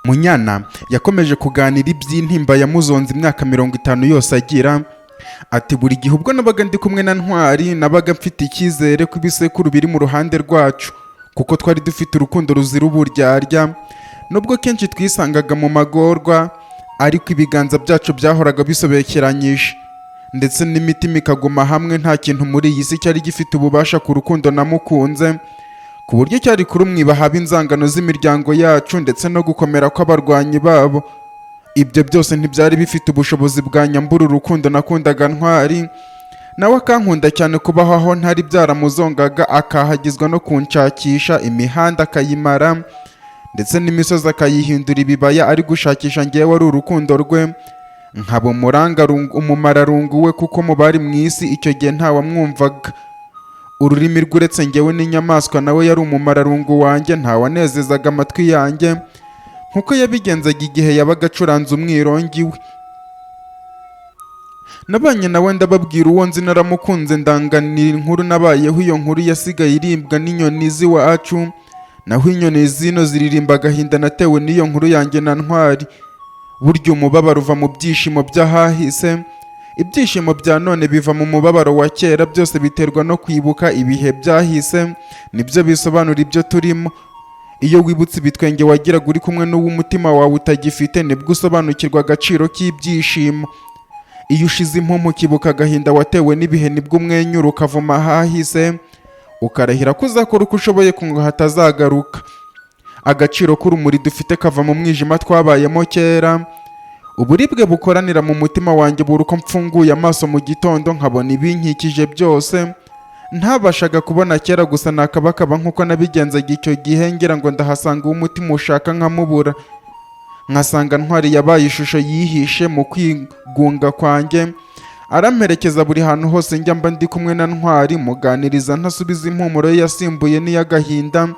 Munyana yakomeje kuganira iby'intimba yamuzonze imyaka 50 yose agira ati buri gihe ubwo nabaga ndi kumwe na Ntwari nabaga mfite icyizere ko ibisekuru biri mu ruhande rwacu kuko twari dufite urukundo ruzira uburyarya nubwo kenshi twisangaga mu magorwa ariko ibiganza byacu byahoraga bisobekeranyije ndetse n'imitima ikaguma hamwe nta kintu muri iyi si cyari gifite ububasha ku rukundo namukunze ku buryo cyari kurumwiba haba inzangano z'imiryango yacu ndetse no gukomera kw'abarwanyi babo. Ibyo byose ntibyari bifite ubushobozi bwa nyambura urukundo nakundaga Ntwari, nawe akankunda cyane kubaho aho ntari byaramuzongaga, akahagizwa no kunshakisha imihanda akayimara ndetse n'imisozi akayihindura ibibaya ari gushakisha ngewe wari urukundo rwe, nkaba umumararungu we kuko mu bari mu isi icyo gihe ntawamwumvaga. Ururimi rw'uretse ngewe n'inyamaswa nawe yari umumararungu wanjye, ntawanezezaga amatwi yanjye nkuko yabigenzaga igihe yabaga acuranze umwirongi we. Nabanye nawe ndababwira uwo nzi naramukunze, ndanganira inkuru nabayeho. Iyo nkuru yasigaye iribwa n'inyoni z'iwacu, naho inyoni zino ziririmba agahinda natewe n'iyo nkuru yanjye na Ntwari. Burya umubabaro uva mu byishimo by'ahahise, ibyishimo bya none biva mu mubabaro wa kera. Byose biterwa no kwibuka ibihe byahise, nibyo bisobanura ibyo turimo. Iyo wibutse ibitwenge wagiraga uri kumwe n'uw'umutima wawe utagifite, nibwo usobanukirwa agaciro k'ibyishimo. Iyo ushize impumu ukibuka agahinda watewe n'ibihe, nibwo umwenyura ukavuma ahahise, ukarahira ko uzakora uko ushoboye ngo hatazagaruka. Agaciro k'urumuri dufite kava mu mwijima twabayemo kera. Uburibwe bukoranira mu mutima wanjye buri uko mfunguye amaso mu gitondo, nkabona ibinkikije byose ntabashaga kubona kera, gusa nakabakaba nkuko nabigenzaga icyo gihe, ngira ngo ndahasanga uw'umutima ushaka nkamubura. Nkasanga Ntwari yabaye ishusho yihishe mu kwigunga kwanjye, aramperekeza buri hantu hose njya mba ndi kumwe na Ntwari, muganiriza ntasubiza impumuro ye yasimbuye n'iy'agahinda.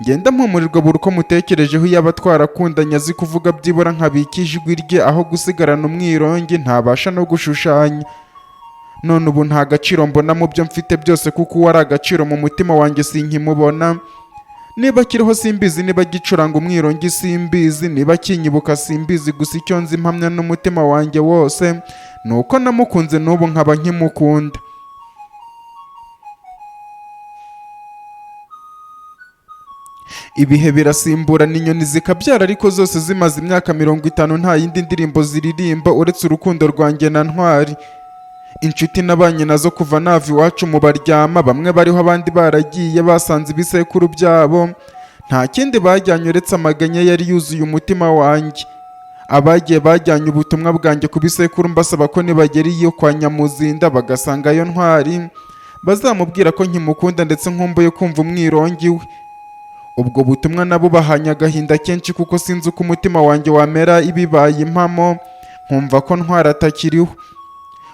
Ngenda mpumurirwa buri uko mutekerejeho, yaba twarakundanye azi kuvuga byibura nkabika ijwi rye aho gusigarana umwirongi ntabasha no gushushanya. None ubu nta gaciro mbona mu byo mfite byose, kuko uwo ari agaciro mu mutima wanjye sinkimubona. Niba kiriho simbizi, niba gicuranga umwirongi simbizi, niba kinyibuka simbizi, gusa icyo nzi mpamya n'umutima wanjye wose ni uko namukunze n'ubu nkaba nkimukunda. Ibihe birasimbura n'inyoni zikabyara, ariko zose zimaze imyaka 50 nta yindi ndirimbo ziririmba uretse urukundo rwanjye na Ntwari. Inshuti nabanye nazo kuva nava iwacu mu baryama, bamwe bariho abandi baragiye basanze ibisekuru byabo, nta kindi bajyanye uretse amaganya yari yuzuye umutima wanjye. Abagiye bajyanye ubutumwa bwanjye ku bisekuru mbasaba ko nibagera iyo kwa Nyamuzinda bagasangayo Ntwari, bazamubwira ko nkimukunda ndetse nkumbuye kumva umwirongi we. Ubwo butumwa nabo bahanye agahinda kenshi, kuko sinzi uko umutima wanjye wamera ibibaye impamo nkumva ko Ntwari atakiriho.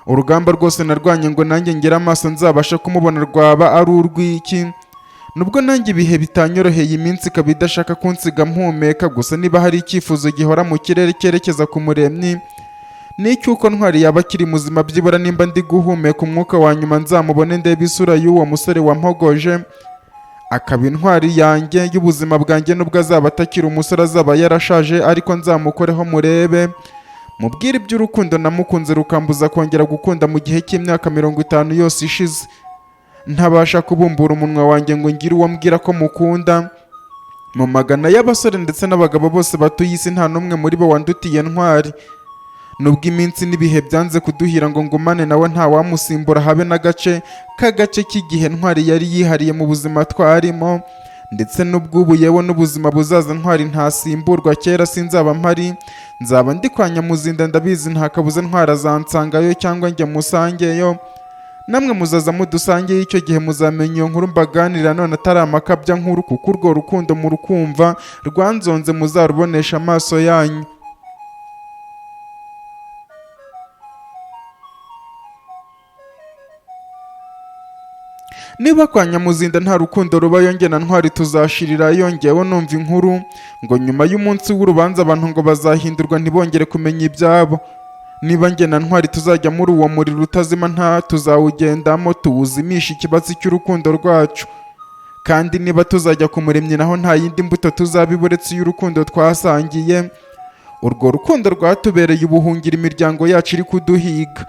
Urugamba rwose narwanye ngo nanjye ngera amaso nzabasha kumubona rwaba ari urw'iki. Nubwo nanjye ibihe bitanyoroheye, iminsi ikaba idashaka kunsiga mpumeka, gusa niba hari icyifuzo gihora mu kirere cyerekeza ku Muremyi, ni icy'uko Ntwari yaba akiri muzima, byibura nimba ndi guhumeka umwuka wa nyuma nzamubone ndebe isura y'uwo musore wampogoje, akaba intwari yanjye y'ubuzima bwanjye. Nubwo azaba atakiri umusore, azaba yarashaje, ariko nzamukoreho murebe, mubwire iby'urukundo namukunze rukambuza kongera gukunda mu gihe cy'imyaka 50 yose ishize. Ntabasha kubumbura umunwa wanjye ngo ngire uwo mbwira ko mukunda. Mu magana y'abasore ndetse n'abagabo bose batuye isi, nta n'umwe muri bo wandutiye Ntwari. Nubwo iminsi n'ibihe byanze kuduhira ngo ngumane nawe, ntawamusimbura habe n'agace k'igihe Ntwari yari yihariye mu buzima twarimo, ndetse n'ubw'ubu yewe n'ubuzima buzaza Ntwari ntasimburwa. Kera sinzaba mpari, nzaba ndi kwa Nyamuzinda, ndabizi nta kabuza Ntwari azansangayo cyangwa njye musangeyo. Namwe muzaza mudusangeyo, icyo gihe muzamenya iyo nkuru mbaganira none atari amakabya nkuru, kuko urwo rukundo murukumva rwanzonze muzarubonesha amaso yanyu. Niba kwa Nyamuzinda nta rukundo rubayo, njye na Ntwari tuzashirirayo. Ngewe numva inkuru ngo nyuma y'umunsi w'urubanza abantu ngo bazahindurwa ntibongere kumenya ibyabo. Niba njye na Ntwari tuzajya muri uwo muriro utazima, nta tuzawugendamo tuwuzimisha ikibatsi cy'urukundo rwacu. kandi niba tuzajya ku muremyi naho nta yindi mbuto tuzabiba uretse y'urukundo twasangiye. Urwo rukundo rwatubereye ubuhungiro imiryango yacu iri kuduhiga.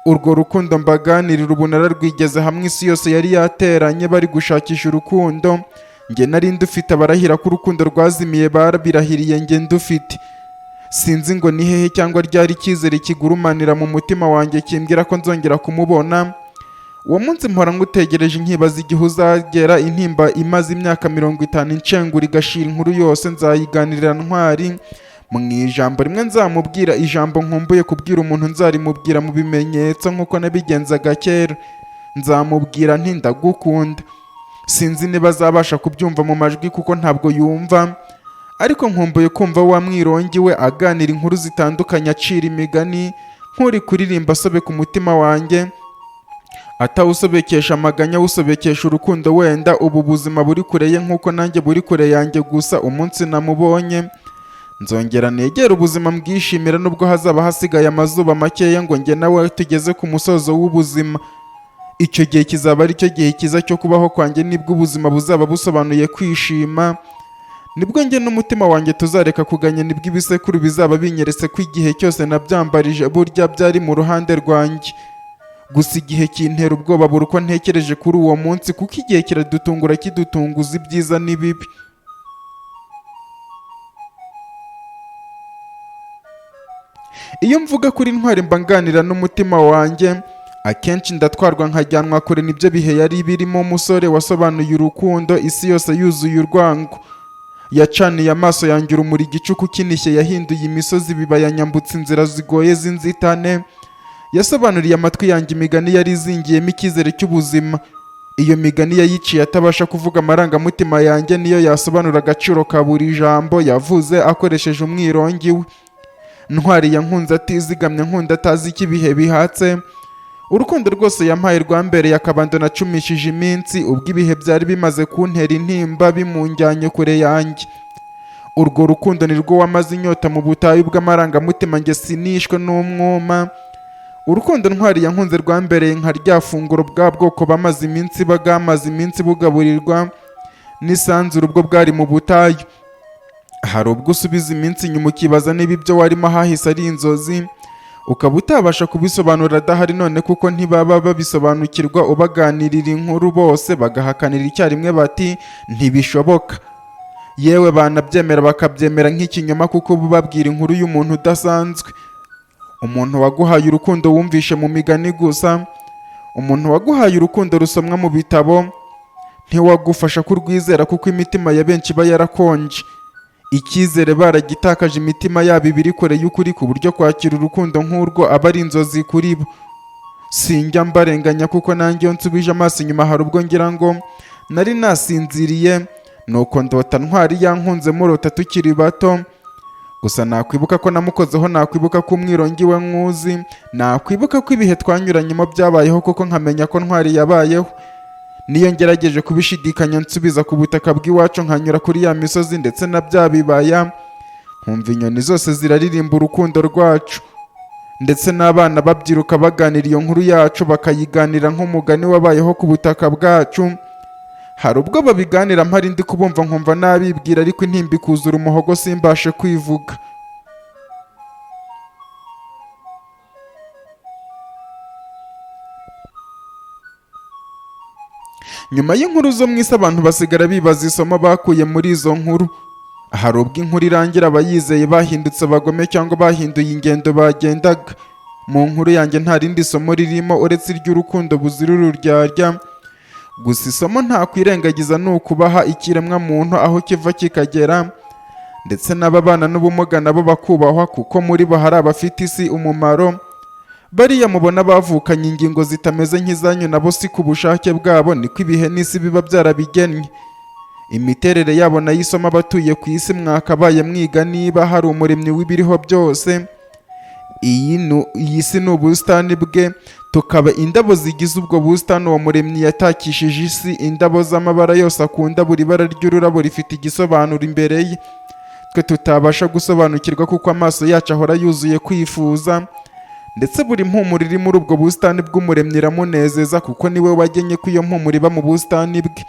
Urwo rukundo mbaganirira ubu nararwigeze hamwe, isi yose yari yateranye bari gushakisha urukundo. Njye nari ndufite, abarahira ko urukundo rwazimiye barabirahiriye njye ndufite. Sinzi ngo ni hehe cyangwa ryari icyizere kigurumanira mu mutima wanjye kimbwira ko nzongera kumubona. Uwo munsi mpora ngutegereje nkibaza igihe uzagera. Intimba imaze imyaka 50 incengura igashira inkuru yose nzayiganirira Ntwari. Mu ijambo rimwe nzamubwira, ijambo nkumbuye kubwira umuntu nzarimubwira mu bimenyetso nk'uko nabigenzaga kera. Nzamubwira nti ndagukunda. Sinzi niba azabasha kubyumva mu majwi kuko ntabwo yumva, ariko nkumbuye kumva wa mwirongi we aganira inkuru zitandukanye, acira imigani nk'uri kuririmba asobeka umutima wanjye, atawusobekesha amaganya, awusobekesha urukundo. Wenda ubu buzima buri kure ye nk'uko nanjye buri kure yanjye, gusa umunsi namubonye nzongera negera ubuzima mbwishimira, nubwo hazaba hasigaye amazuba makeya ngo njye nawe tugeze ku musozo w'ubuzima. Icyo gihe kizaba ari cyo gihe cyiza cyo kubaho kwanjye, nibwo ubuzima buzaba busobanuye kwishima, nibwo njye n'umutima wanjye tuzareka kuganya, nibwo ibisekuru bizaba binyeretse ko igihe cyose nabyambarije burya byari mu ruhande rwanjye. Gusa igihe kintera ubwoba buri uko ntekereje kuri uwo munsi, kuko igihe kiradutungura kidutunguza ibyiza n'ibibi. Iyo mvuga kuri Ntwari mba nganira n'umutima wanjye, akenshi ndatwarwa nkajyanwa kure. Nibyo bihe yari birimo, umusore wasobanuye urukundo, isi yose yuzuye urwango. Yacaniye amaso yanjye urumuri, igicuku kinishye yahinduye imisozi ibibaya, yanyambutse inzira zigoye z'inzitane. Yasobanuriye amatwi yanjye imigani yari izingiyemo icyizere cy'ubuzima. Iyo migani yayiciye atabasha kuvuga amarangamutima yanjye, niyo yasobanura agaciro ka buri jambo yavuze akoresheje umwirongi we. Ntwari yankunze atizigamye, nkunda atazi icyo ibihe bihatse. Urukundo rwose yampaye rwambereye akabando nacumishije iminsi, ubwo ibihe byari bimaze kuntera intimba bimunjyanye kure yanjye. Urwo rukundo ni rwo wamaze inyota mu butayu bw'amarangamutima, njye sinishwe n'umwuma. Urukundo Ntwari yankunze rwambereye nka rya funguro bwa bwoko bamaze iminsi bagamaze iminsi bugaburirwa n'isanzure ubwo bwari mu butayu. Hari ubwo usubiza iminsi inyuma ukibaza niba ibyo warimo hahise ari inzozi, ukaba utabasha kubisobanura adahari, none kuko ntibaba babisobanukirwa. Ubaganirira inkuru bose bagahakanira icyarimwe bati ntibishoboka. Yewe banabyemera bakabyemera nk'ikinyoma, kuko bababwira inkuru y'umuntu udasanzwe. Umuntu waguhaye urukundo wumvishe mu migani gusa, umuntu waguhaye urukundo rusomwa mu bitabo, ntiwagufasha kurwizera kuko imitima ya benshi iba yarakonje. Icyizere baragitakaje, imitima yabo ibiri kure y'ukuri, ku buryo kwakira urukundo nk'urwo aba ari inzozi kuri bo. Sinjya mbarenganya kuko nanjye iyo nsubije amaso inyuma hari ubwo ngira ngo nari nasinziriye, nuko ndota Ntwari yankunze murota tukiri bato. Gusa nakwibuka ko namukozeho, nakwibuka ko umwirongi we nkuzi, nakwibuka ko ibihe twanyuranyemo byabayeho koko nkamenya ko Ntwari yabayeho. Niyo ngerageje kubishidikanya nsubiza ku butaka bw'iwacu, nkanyura kuri ya misozi ndetse na bya bibaya, nkumva inyoni zose ziraririmba urukundo rwacu, ndetse n'abana babyiruka baganira iyo nkuru yacu, bakayiganira nk'umugani wabayeho ku butaka bwacu. Hari ubwo babiganira mpari ndi kubumva nkumva nabibwira, ariko intimba ikuzura umuhogo simbashe kwivuga. Nyuma y'inkuru zo mu isi abantu basigara bibaza isomo bakuye muri izo nkuru. Hari ubwo inkuru irangira abayizeye bahindutse abagome cyangwa bahinduye ingendo bagendaga. Mu nkuru yanjye nta rindi somo ririmo uretse iry'urukundo buzira ururyarya. Gusa isomo nta kwirengagiza ni ukubaha ikiremwa muntu aho kiva kikagera, ndetse n'ababana n'ubumuga nabo bakubahwa, kuko muri bo hari abafite isi umumaro. Bariya mubona bavukanye ingingo zitameze nk'izanyu nabo si ku bushake bwabo, niko ibihe n'isi biba byarabigennye. Imiterere yabo nayo isoma abatuye ku isi mwakabaye mwiga niba hari umuremyi w'ibiriho byose. Iyi si ni ubusitani bwe, tukaba indabo zigize ubwo busitani. Uwo muremyi yatakishije isi indabo z'amabara yose akunda, buri bara ry'ururabo rifite igisobanuro imbere ye twe tutabasha gusobanukirwa, kuko amaso yacu ahora yuzuye kwifuza. Ndetse buri mpumuro iri muri ubwo busitani bw'umuremyi iramunezeza, kuko niwe wagennye ko iyo mpumuro iba mu busitani bwe.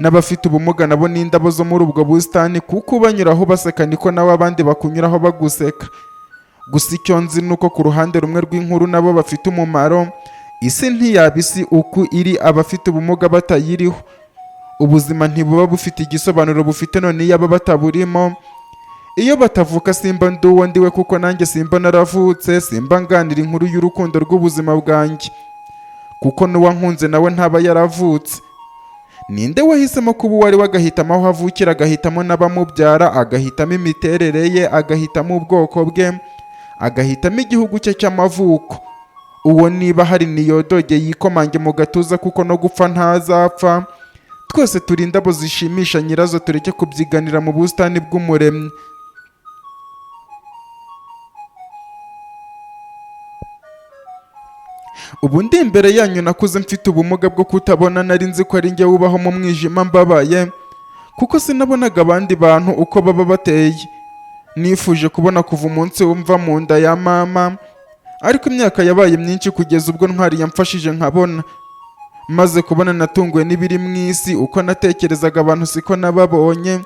n'abafite ubumuga nabo n'indabo zo muri ubwo busitani, kuko ubanyuraho baseka niko nawe abandi bakunyuraho baguseka. Gusa icyo nzi nuko ku ruhande rumwe rw'inkuru nabo bafite umumaro. Isi ntiyaba isi uko iri abafite ubumuga batayiriho. Ubuzima ntibuba bufite igisobanuro bufite none iyo aba bataburimo. Iyo batavuka simba ndi uwo ndiwe, kuko nanjye simba naravutse, simba nganira inkuru y'urukundo rw'ubuzima bwanjye, kuko n'uwankunze nawe ntaba yaravutse. Ninde wahisemo kuba uwari we, agahitamo aho avukira, agahitamo n'abamubyara, agahitamo imiterere ye, agahitamo ubwoko bwe, agahitamo igihugu cye cy'amavuko? Uwo niba hari niyodoge yikomange mu gatuza, kuko no gupfa ntazapfa. Twese turi indabo zishimisha nyirazo, tureke kubyiganira mu busitani bw'umuremyi. Ubu ndi imbere yanyu nakuze mfite ubumuga bwo kutabona, nari nzi ko ari njye wubaho mu mwijima mbabaye, kuko sinabonaga abandi bantu uko baba bateye. Nifuje kubona kuva umunsi wumva mu nda ya mama, ariko imyaka yabaye myinshi kugeza ubwo Ntwari yamfashije nkabona. Maze kubona natunguwe n'ibiri mu isi, uko natekerezaga abantu siko nababonye.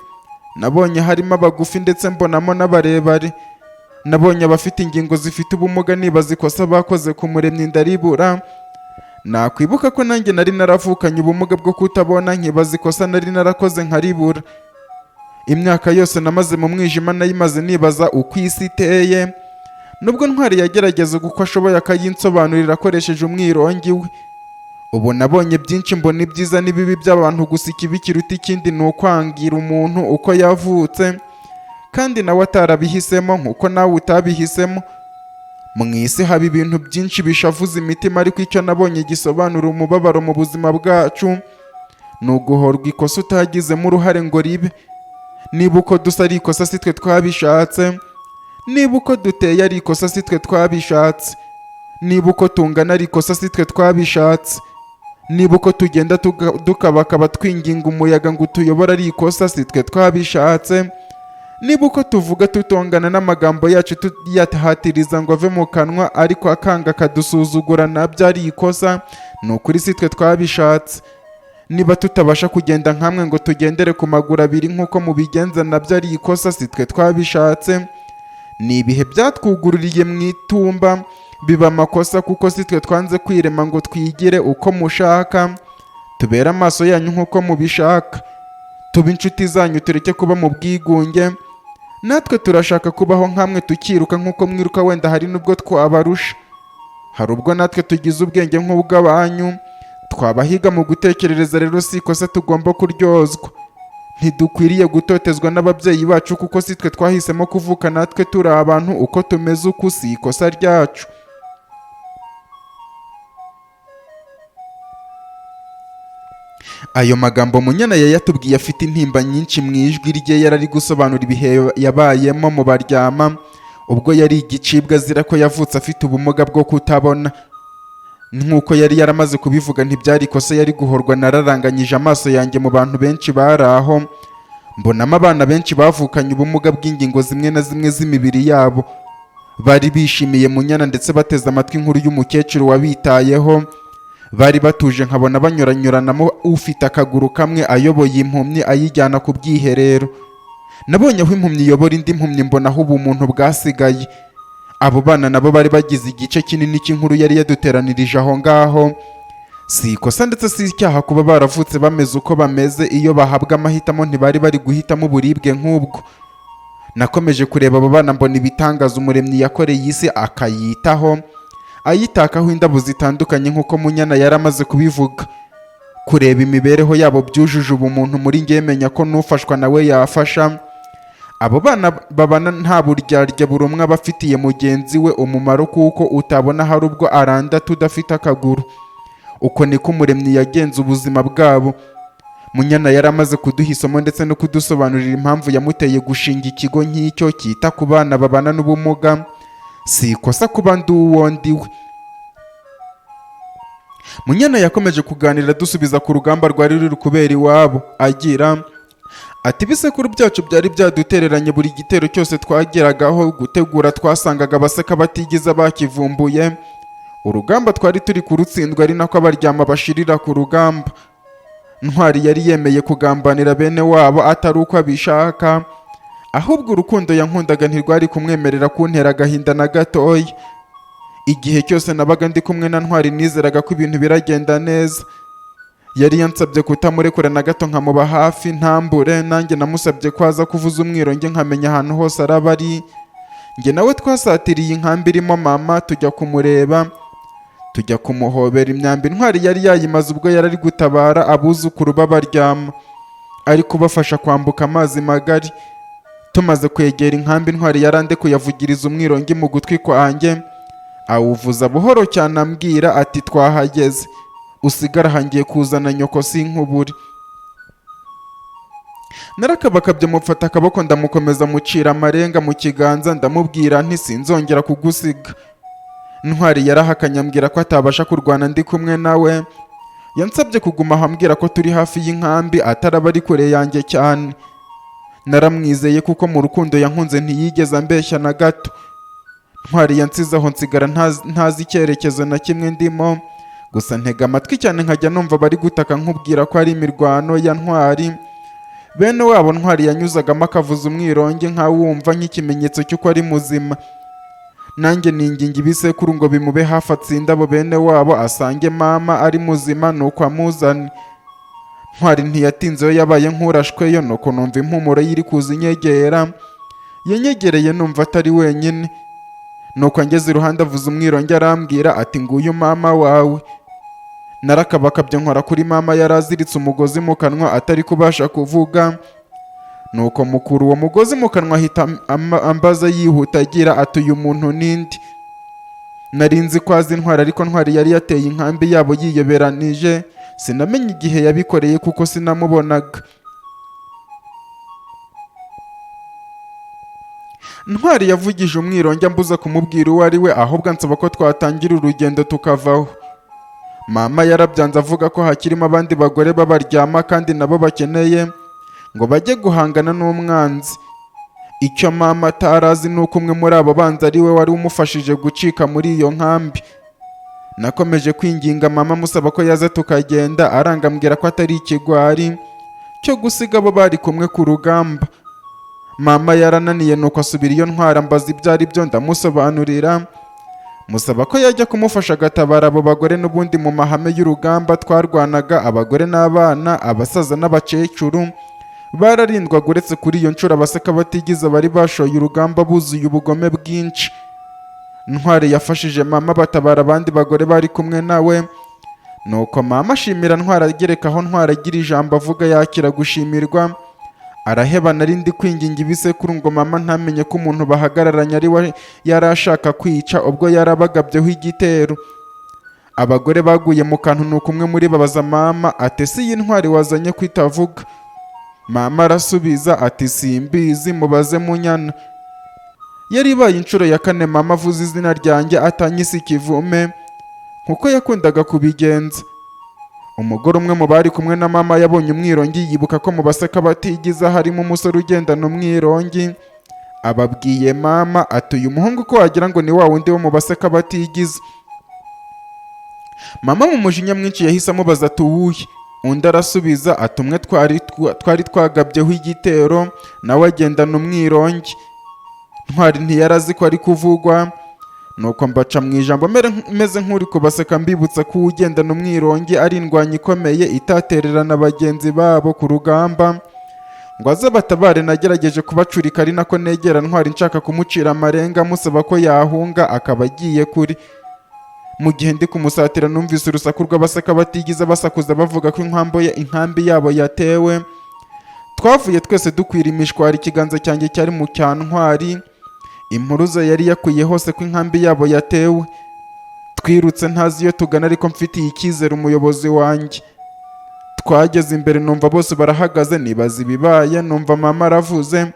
Nabonye harimo abagufi ndetse mbonamo n'abarebare. Nabonye abafite ingingo zifite ubumuga, nibaza ikosa bakoze ku muremyi ndaribura. Nakwibuka ko nanjye nari naravukanye ubumuga bwo kutabona, nkibaza ikosa nari narakoze nkaribura. Imyaka yose namaze mu mwijima nayimaze nibaza uko isi iteye. Nubwo Ntwari yagerageza uko ashoboye akayinsobanurira akoresheje umwirongi we. Ubu nabonye byinshi, mbona ibyiza n'ibibi by'abantu, gusa ikibi kiruta ikindi ni ukwangira umuntu uko yavutse, kandi nawe atarabihisemo nk'uko nawe utabihisemo. Mu isi haba ibintu byinshi bishavuza imitima, ariko icyo nabonye gisobanura umubabaro mu buzima bwacu ni uguhorwa ikosa utagizemo uruhare ngo ribe. Niba uko dusa ari ikosa si twe twabishatse. Niba uko duteye ari ikosa si twe twabishatse. Niba uko tungana ari ikosa si twe twabishatse. Niba uko tugenda dukabakaba twinginga umuyaga ngo utuyobore ari ikosa si twe twabishatse. Niba uko tuvuga tutongana n'amagambo yacu tuyahatiriza ngo ave mu kanwa, ariko akanga akadusuzugura, nabyo ari ikosa, ni ukuri si twe twabishatse. Niba tutabasha kugenda nkamwe ngo tugendere ku maguru abiri nk'uko mubigenza, nabyo ari ikosa, si twe twabishatse. Ni ibihe byatwugururiye mu itumba, biba amakosa, kuko si twe twanze kwirema ngo twigire uko mushaka, tubere amaso yanyu nk'uko mubishaka. Tuba inshuti zanyu, tureke kuba mu bwigunge. Natwe turashaka kubaho nkamwe, tukiruka nk'uko mwiruka, wenda hari n'ubwo twabarusha. Hari ubwo natwe tugize ubwenge nk'ubw'abanyu, twabahiga mu gutekerereza, rero si ikosa tugomba kuryozwa. Ntidukwiriye gutotezwa n'ababyeyi bacu, kuko si twe twahisemo kuvuka, natwe turi abantu uko tumeze uku, si ikosa ryacu. Ayo magambo Munyana yayatubwiye afite intimba nyinshi mu ijwi rye, yarari gusobanura ibihe yabayemo mu baryama, ubwo yari igicibwa azira ko yavutse afite ubumuga bwo kutabona. Nk'uko yari yaramaze kubivuga, ntibyari ikosa yari guhorwa. Nararanganyije amaso yanjye mu bantu benshi bari aho, mbonamo abana benshi bavukanye ubumuga bw'ingingo zimwe na zimwe z'imibiri yabo. Bari bishimiye Munyana ndetse bateze amatwi inkuru y'umukecuru wabitayeho. Bari batuje, nkabona banyuranyuranamo ufite akaguru kamwe ayoboye impumyi ayijyana ku bwiherero. Nabonye aho impumyi iyobora indi mpumyi, mbona aho ubumuntu bwasigaye. Abo bana nabo bari bagize igice kinini cy'inkuru yari yaduteranirije aho ngaho. Si ikosa ndetse si icyaha kuba baravutse bameze uko bameze. Iyo bahabwa amahitamo ntibari bari guhitamo uburibwe nk'ubwo. Nakomeje kureba abo bana, mbona ibitangaza umuremyi yakoreye isi akayitaho, ayitakaho indabo zitandukanye nk'uko Munyana yari amaze kubivuga. Kureba imibereho yabo byujuje ubumuntu muri njye, menya ko n'ufashwa nawe yafasha. Abo bana babana nta buryarya, buri umwe aba afitiye mugenzi we umumaro, kuko utabona hari ubwo aranda tudafite akaguru. Uko niko umuremyi yagenze ubuzima bwabo. Munyana yari amaze kuduha isomo ndetse no kudusobanurira impamvu yamuteye gushinga ikigo nk'icyo cyita ku bana babana n'ubumuga. Si ikosa kuba ndi uwo ndiwe. Munyana yakomeje kuganira dusubiza ku rugamba rwari ruri kubera iwabo, agira ati ibisekuru byacu byari byadutereranye, buri gitero cyose twageragaho gutegura twasangaga abaseka batigeze bakivumbuye. Urugamba twari turi kurutsindwa, ari nako abaryama bashirira ku rugamba. Ntwari yari yemeye kugambanira bene wabo atari uko abishaka, ahubwo urukundo yankundaga ntirwari kumwemerera kuntera agahinda na gatoya. Igihe cyose nabaga ndi kumwe na Ntwari nizeraga ko ibintu biragenda neza. Yari yansabye kutamurekura na gato nkamuba hafi ntambure, nanjye namusabye ko aza kuvuza umwironge nkamenya ahantu hose araba ari. Njye nawe twasatiriye inkambi irimo mama tujya kumureba, tujya kumuhobera. Imyambi Ntwari yari yayimaze ubwo yari ari gutabara abuzukuru b'abaryama, ari kubafasha kwambuka amazi magari. Tumaze kwegera inkambi Ntwari yarandekuye avugiriza umwironge mu gutwi kwanjye, awuvuza buhoro cyane ambwira ati twahageze, usigara hangiye kuzana nyoko sinkubure. Narakabakabye mufata akaboko ndamukomeza mucira amarenga mu kiganza, ndamubwira nti sinzongera kugusiga. Ntwari yarahakanye ambwira ko atabasha kurwana ndi kumwe nawe. Yansabye kuguma aho ambwira ko turi hafi y'inkambi ataraba ari kure yanjye cyane. Naramwizeye kuko mu rukundo yankunze ntiyigeze ambeshya na gato. Ntwari yansize aho nsigara ntazi icyerekezo na kimwe ndimo, gusa ntega amatwi cyane nkajya numva bari gutaka nkubwira ko ari imirwano ya Ntwari. Bene wabo Ntwari yanyuzagamo akavuza umwironge nkawumva nk'ikimenyetso cy'uko ari muzima. Nanjye ninginga ibisekuru ngo bimube hafi atsinde abo bene wabo asange mama ari muzima nuko amuzane. Ntwari ntiyatinzeyo yabaye nk'urashweyo, nuko numva impumuro yiri kuza inyegera. Yanyegereye numva atari wenyine, nuko angeze iruhande avuza umwironge arambwira ati nguyu mama wawe. Narakabakabye nkora kuri mama yari aziritse umugozi mu kanwa atari kubasha kuvuga, nuko mukuru uwo mugozi mu kanwa ahita ambaza yihuta agira ati uyu muntu nindi. Nari nzi ko azi Ntwari, ariko Ntwari yari yateye inkambi yabo yiyoberanije. Sinamenye igihe yabikoreye kuko sinamubonaga. Ntwari yavugije umwironge ambuza kumubwira uwo ari we, ahubwo ansaba ko twatangira urugendo tukavaho. Mama yarabyanze avuga ko hakirimo abandi bagore b'abaryama kandi nabo bakeneye ngo bajye guhangana n'umwanzi. Icyo mama atarazi ni uko umwe muri abo banzi ari we wari umufashije gucika muri iyo nkambi. Nakomeje kwinginga mama musaba ko yaza tukagenda, aranga ambwira ko atari ikigwari cyo gusiga abo bari kumwe ku rugamba. Mama yarananiye nuko asubira iyo Ntwari ambaza ibyo ari byo, ndamusobanurira musaba ko yajya kumufasha agatabara abo bagore. N'ubundi mu mahame y'urugamba twarwanaga abagore n'abana, abasaza n'abakecuru bararindwaga, uretse kuri iyo nshuro abaseka batigize bari bashoye urugamba buzuye ubugome bwinshi. Ntwari yafashije mama batabara abandi bagore bari kumwe nawe, nuko mama ashimira Ntwari agerekaho Ntwari agira ijambo avuga yakira gushimirwa. Araheba. Nari ndi kwinginga ibisekuru ngo mama ntamenye ko umuntu bahagararanye ari we yari ashaka kwica ubwo yarabagabyeho igitero. Abagore baguye mu kantu, nuko umwe muri babaza mama ati si iyi Ntwari wazanye kwitavuga? Mama arasubiza ati simbizi, mubaze Munyana. Yari ibaye inshuro ya kane mama avuze izina ryanjye atanyise ikivume nkuko yakundaga kubigenza. Umugore umwe mu bari kumwe na mama yabonye umwirongi, yibuka ko mu baseka batigiza harimo umusore ugendana umwirongi. Ababwiye mama ati uyu muhungu ko wagira ngo ni wa wundi wo mu baseka batigiza. Mama mu mujinya mwinshi yahise amubaza ati uwuhe? Undi arasubiza ati umwe twari twagabyeho igitero nawe agendana umwirongi. Ntwari ntiyarazi ko ari kuvugwa, nuko mbaca mu ijambo meze nk'uri kubaseka mbibutsa ko ugendana umwirongi ari indwanyi ikomeye itatererana bagenzi babo ku rugamba ngo aze batabare. Nagerageje kubacurika ari nako negera Ntwari nshaka kumucira amarenga musaba ko yahunga akaba agiye kuri. Mu gihe ndi kumusatira numvise urusaku rw'abaseka batigiza basakuza bavuga ko inkambi yabo yatewe. Twavuye twese dukwira imishwari, ikiganza cyanjye cyari mu cya Ntwari. Impuruza yari yakwiye hose ko inkambi yabo yatewe. Twirutse ntazi iyo tugana, ariko mfitiye icyizere umuyobozi wanjye. Twageze imbere numva bose barahagaze, nibaza ibibaye. Numva mama aravuze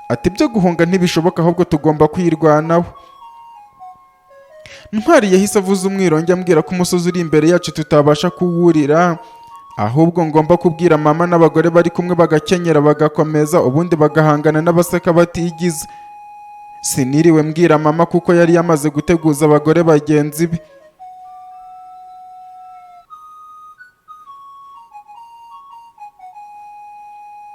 ati ibyo guhunga ntibishoboka, ahubwo tugomba kwirwanaho. Ntwari yahise avuza umwironge ambwira ko umusozi uri imbere yacu tutabasha kuwurira, ahubwo ngomba kubwira mama n'abagore bari kumwe bagakenyera bagakomeza, ubundi bagahangana n'abaseka batigize. Siniriwe mbwira mama kuko yari yamaze guteguza abagore bagenzi be.